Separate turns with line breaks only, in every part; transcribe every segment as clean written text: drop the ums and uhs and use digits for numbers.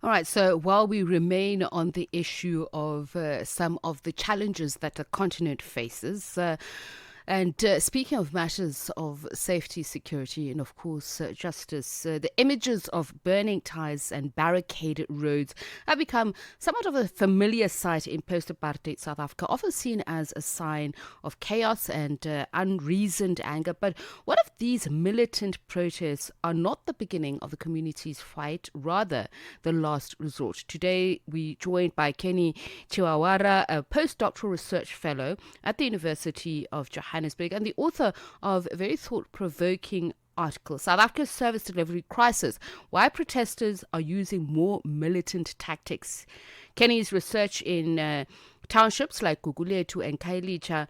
All right, so while we remain on the issue of some of the challenges that the continent faces, speaking of matters of safety, security, and of course justice, the images of burning ties and barricaded roads have become somewhat of a familiar sight in post-apartheid South Africa, often seen as a sign of chaos and unreasoned anger. But what if these militant protests are not the beginning of the community's fight, rather the last resort? Today, we joined by Kenny Chiwarawara, a postdoctoral research fellow at the University of Johannesburg and the author of a very thought-provoking article, South Africa's Service Delivery Crisis, Why Protesters Are Using More Militant Tactics. Kenny's research in townships like Gugulethu and Khayelitsha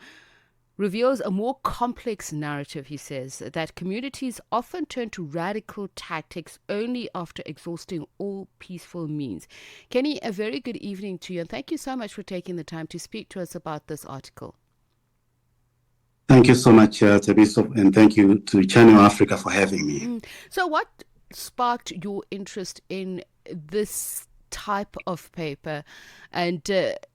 reveals a more complex narrative, he says, that communities often turn to radical tactics only after exhausting all peaceful means. Kenny, a very good evening to you, and thank you so much for taking the time to speak to us about this article.
Thank you so much, Tsepiso, and thank you to Channel Africa for having me.
So what sparked your interest in this type of paper, and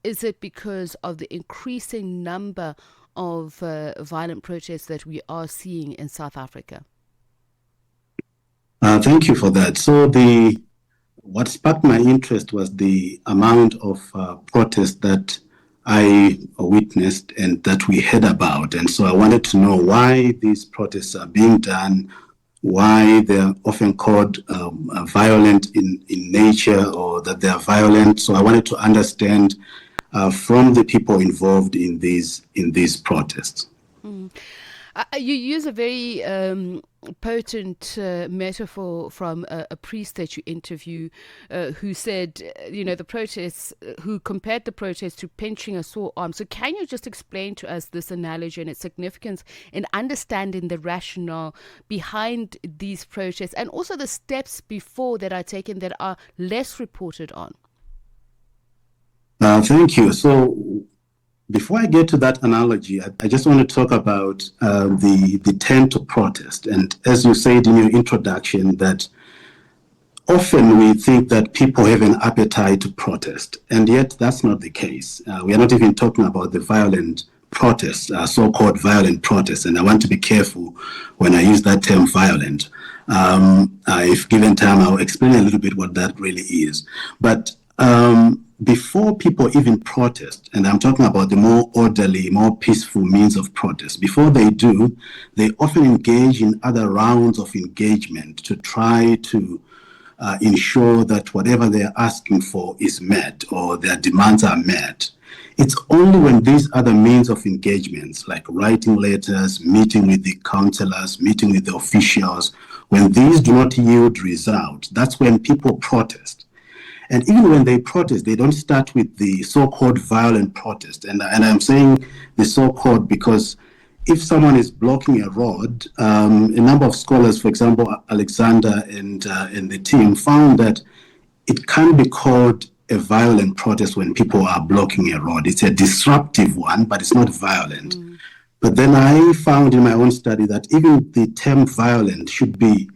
is it because of the increasing number of violent protests that we are seeing in South Africa?
Thank you for that. So what sparked my interest was the amount of protest that I witnessed and that we heard about. And so I wanted to know why these protests are being done, why they're often called violent in nature, or that they are violent. So I wanted to understand from the people involved in these protests.
You use a very potent metaphor from a priest that you interview who said, the protests, who compared the protests to pinching a sore arm. So can you just explain to us this analogy and its significance in understanding the rationale behind these protests and also the steps before that are taken that are less reported on?
Thank you. So before I get to that analogy, I just want to talk about the turn to protest. And as you said in your introduction, that often we think that people have an appetite to protest, and yet that's not the case. We are not even talking about the violent protests, so-called violent protests, and I want to be careful when I use that term violent. If given time, I'll explain a little bit what that really is. But before people even protest, and I'm talking about the more orderly, more peaceful means of protest, before they do, they often engage in other rounds of engagement to try to ensure that whatever they're asking for is met or their demands are met. It's only when these other means of engagements, like writing letters, meeting with the counselors, meeting with the officials, when these do not yield results, that's when people protest. And even when they protest, they don't start with the so-called violent protest. And I'm saying the so-called because if someone is blocking a road, a number of scholars, for example, Alexander and the team, found that it can be called a violent protest when people are blocking a road. It's a disruptive one, but it's not violent. But then I found in my own study that even the term violent should be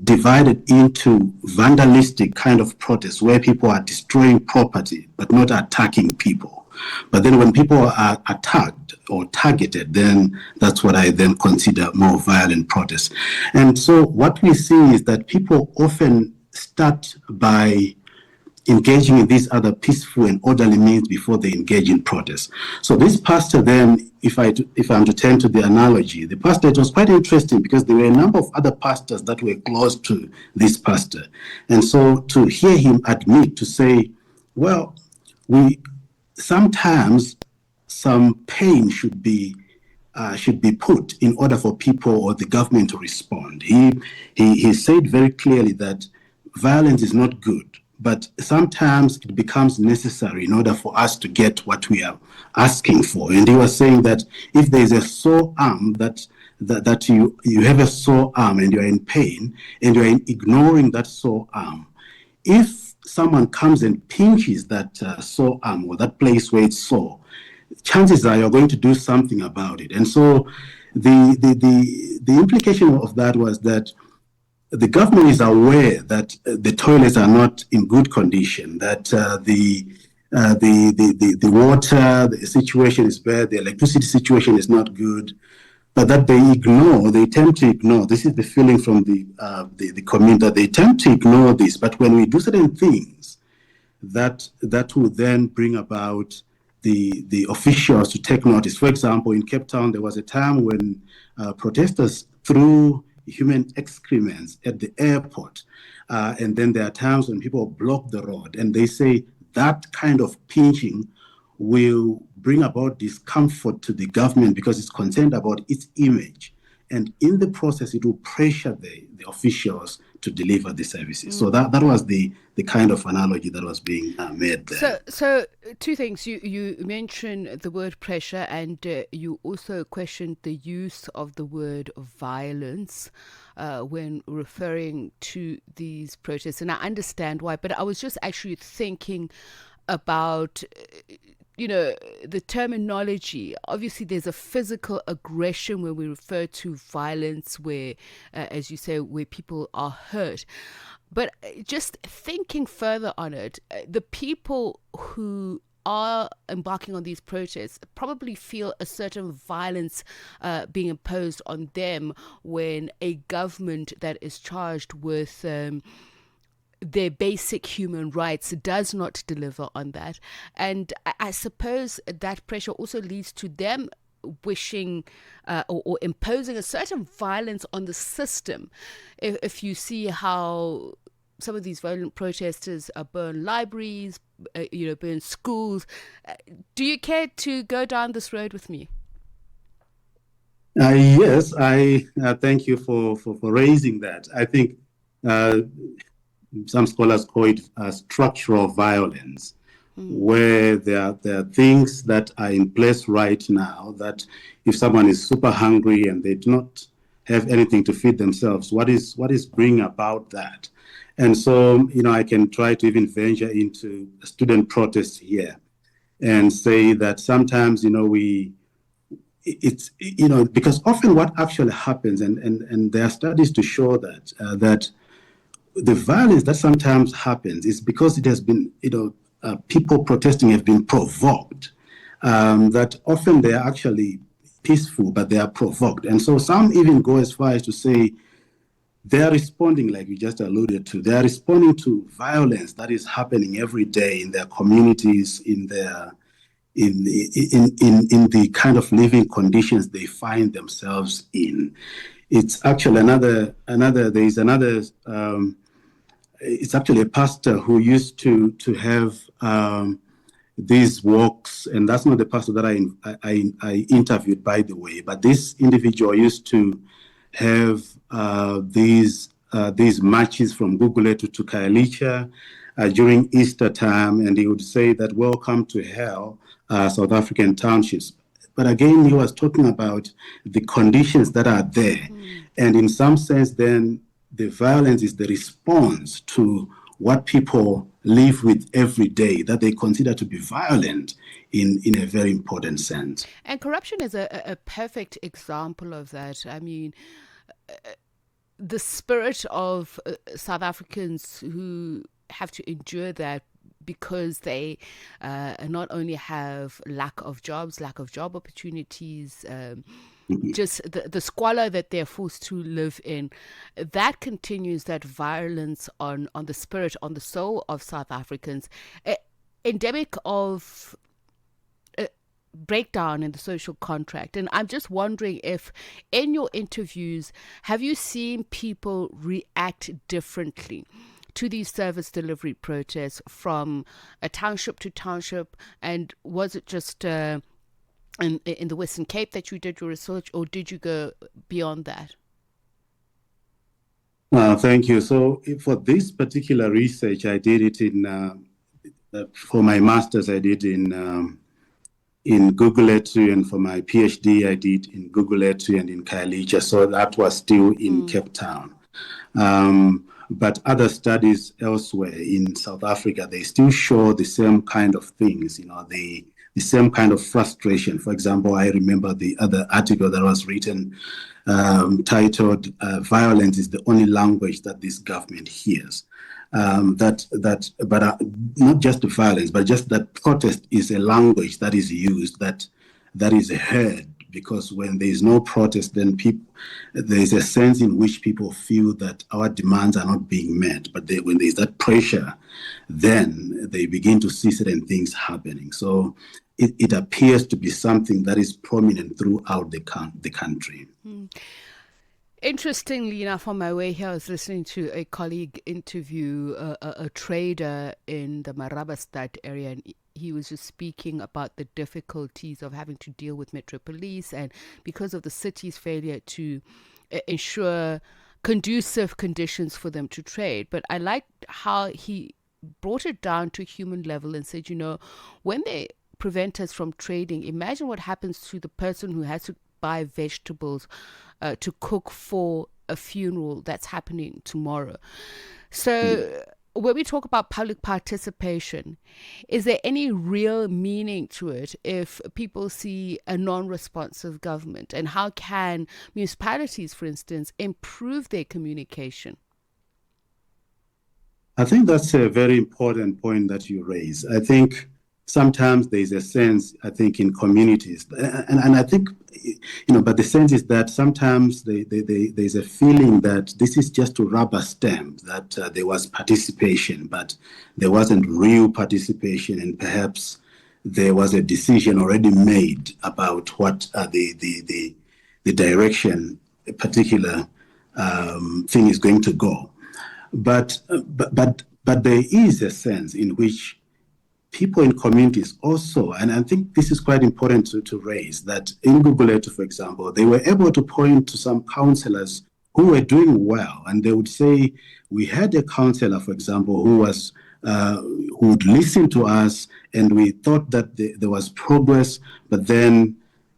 divided into vandalistic kind of protests where people are destroying property but not attacking people. But then when people are attacked or targeted, then that's what I then consider more violent protests. And so what we see is that people often start by engaging in these other peaceful and orderly means before they engage in protest. So this pastor then, if I'm to turn to the analogy, the pastor, it was quite interesting because there were a number of other pastors that were close to this pastor. And so to hear him admit to say, well, sometimes some pain should be put in order for people or the government to respond. He said very clearly that violence is not good, but sometimes it becomes necessary in order for us to get what we are asking for. And he was saying that if there is a sore arm, that you have a sore arm and you're in pain and you're ignoring that sore arm, if someone comes and pinches that sore arm or that place where it's sore, chances are you're going to do something about it. And so the implication of that was that the government is aware that the toilets are not in good condition, that the water the situation is bad, the electricity situation is not good, but that they tend to ignore. This is the feeling from the community, that they tend to ignore this. But when we do certain things, that will then bring about the officials to take notice. For example, in Cape Town, there was a time when protesters threw human excrements at the airport. And then there are times when people block the road, and they say that kind of pinching will bring about discomfort to the government because it's concerned about its image. And in the process, it will pressure the officials to deliver the services. So that was the kind of analogy that was being made there.
So two things. You mentioned the word pressure, and you also questioned the use of the word violence when referring to these protests. And I understand why, but I was just actually thinking about the terminology. Obviously, there's a physical aggression when we refer to violence where, as you say, where people are hurt. But just thinking further on it, the people who are embarking on these protests probably feel a certain violence being imposed on them when a government that is charged with their basic human rights does not deliver on that. And I suppose that pressure also leads to them wishing or imposing a certain violence on the system. If you see how some of these violent protesters burn libraries, burn schools, do you care to go down this road with me?
Yes, I thank you for raising that. I think some scholars call it structural violence, where there are things that are in place right now that if someone is super hungry and they do not have anything to feed themselves, what is bringing about that? And so, I can try to even venture into student protests here and say that sometimes, because often what actually happens, and there are studies to show that the violence that sometimes happens is because it has been, people protesting have been provoked, that often they are actually peaceful, but they are provoked. And so some even go as far as to say they are responding, like you just alluded to, they are responding to violence that is happening every day in their communities, in the kind of living conditions they find themselves in. It's actually it's actually a pastor who used to have these walks, and that's not the pastor that I interviewed, by the way, but this individual used to have these marches from Gugulethu to Khayelitsha during Easter time, and he would say that welcome to hell, South African townships. But again, he was talking about the conditions that are there. And in some sense, then the violence is the response to what people live with every day, that they consider to be violent in a very important sense.
And corruption is a perfect example of that. I mean, the spirit of South Africans who have to endure that because they not only have lack of job opportunities, just the squalor that they're forced to live in, that continues that violence on the spirit, on the soul of South Africans, endemic of breakdown in the social contract. And I'm just wondering if in your interviews, have you seen people react differently to these service delivery protests from a township to township? And was it just in the Western Cape that you did your research, or did you go beyond that?
Thank you. So for this particular research, I did it for my master's, I did in Gugulethu, and for my PhD, I did in Gugulethu and in Khayelitsha. So that was still in Cape Town. But other studies elsewhere in South Africa, they still show the same kind of things, the the same kind of frustration. For example, I remember the other article that was written titled "Violence is the only language that this government hears." But not just the violence, but just that protest is a language that is used, that is heard. Because when there is no protest, then there is a sense in which people feel that our demands are not being met. But when there is that pressure, then they begin to see certain things happening. So it appears to be something that is prominent throughout the country.
Interestingly enough, on my way here, I was listening to a colleague interview a trader in the Marabastad area, and he was just speaking about the difficulties of having to deal with Metro Police, and because of the city's failure to ensure conducive conditions for them to trade. But I liked how he brought it down to a human level and said, when they prevent us from trading, imagine what happens to the person who has to buy vegetables to cook for a funeral that's happening tomorrow. So when we talk about public participation, is there any real meaning to it if people see a non-responsive government? And how can municipalities, for instance, improve their communication?
I think that's a very important point that you raise. I think sometimes there's a sense, I think, in communities, and I think, but the sense is that sometimes there's a feeling that this is just to rubber stamp, that there was participation, but there wasn't real participation, and perhaps there was a decision already made about what the direction a particular thing is going to go. But there is a sense in which people in communities also, and I think this is quite important to raise, that in Gugulethu, for example, they were able to point to some councillors who were doing well, and they would say, we had a councillor, for example, who would listen to us, and we thought that there was progress, but then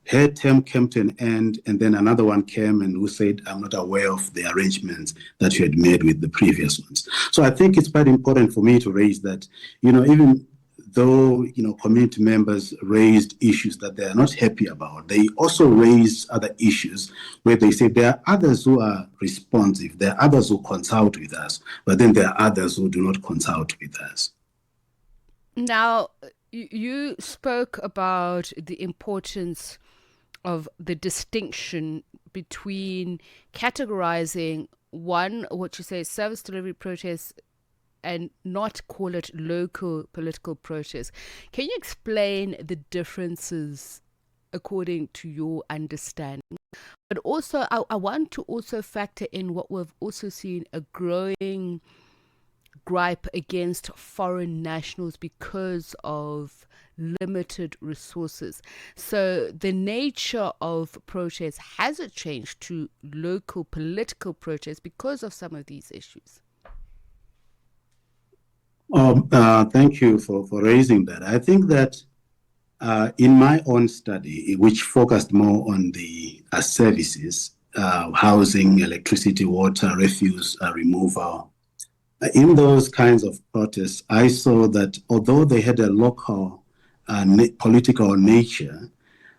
her term came to an end, and then another one came and who said, I'm not aware of the arrangements that you had made with the previous ones. So I think it's quite important for me to raise that, even though community members raised issues that they are not happy about, they also raise other issues where they say there are others who are responsive, there are others who consult with us, but then there are others who do not consult with us.
Now, you spoke about the importance of the distinction between categorizing what you say, service delivery protests, and not call it local political protest. Can you explain the differences according to your understanding? But also, I want to also factor in what we've also seen, a growing gripe against foreign nationals because of limited resources. So the nature of protests, has it changed to local political protests because of some of these issues?
Thank you for raising that. I think that in my own study, which focused more on the services, housing, electricity, water, refuse removal, in those kinds of protests, I saw that although they had a local political nature,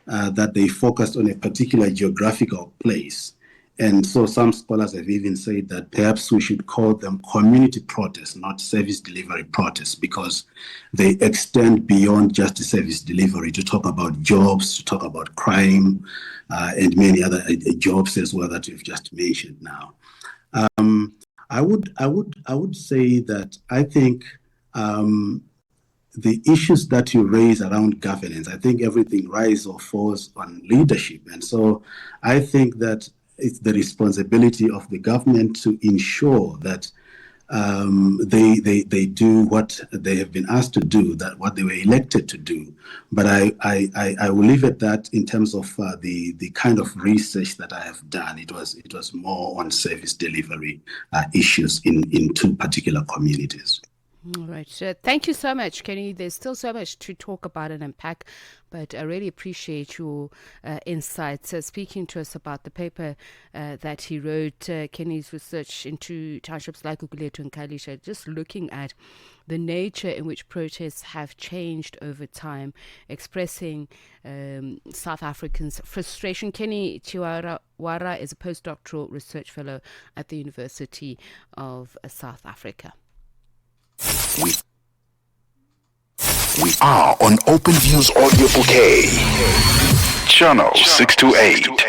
that they focused on a particular geographical place. And so some scholars have even said that perhaps we should call them community protests, not service delivery protests, because they extend beyond just the service delivery to talk about jobs, to talk about crime, and many other jobs as well that you've just mentioned now. I would say that I think the issues that you raise around governance, I think everything rises or falls on leadership. And so I think that it's the responsibility of the government to ensure that they do what they have been asked to do, that what they were elected to do. But I will leave it that in terms of the kind of research that I have done, it was more on service delivery issues in two particular communities.
All right. Thank you so much, Kenny. There's still so much to talk about and unpack, but I really appreciate your insights. Speaking to us about the paper that he wrote, Kenny's research into townships like Gugulethu and Khayelitsha, just looking at the nature in which protests have changed over time, expressing South Africans' frustration. Kenny Chiwarawara is a postdoctoral research fellow at the University of South Africa.
We are on Open Views Audio Bouquet, Channel 628.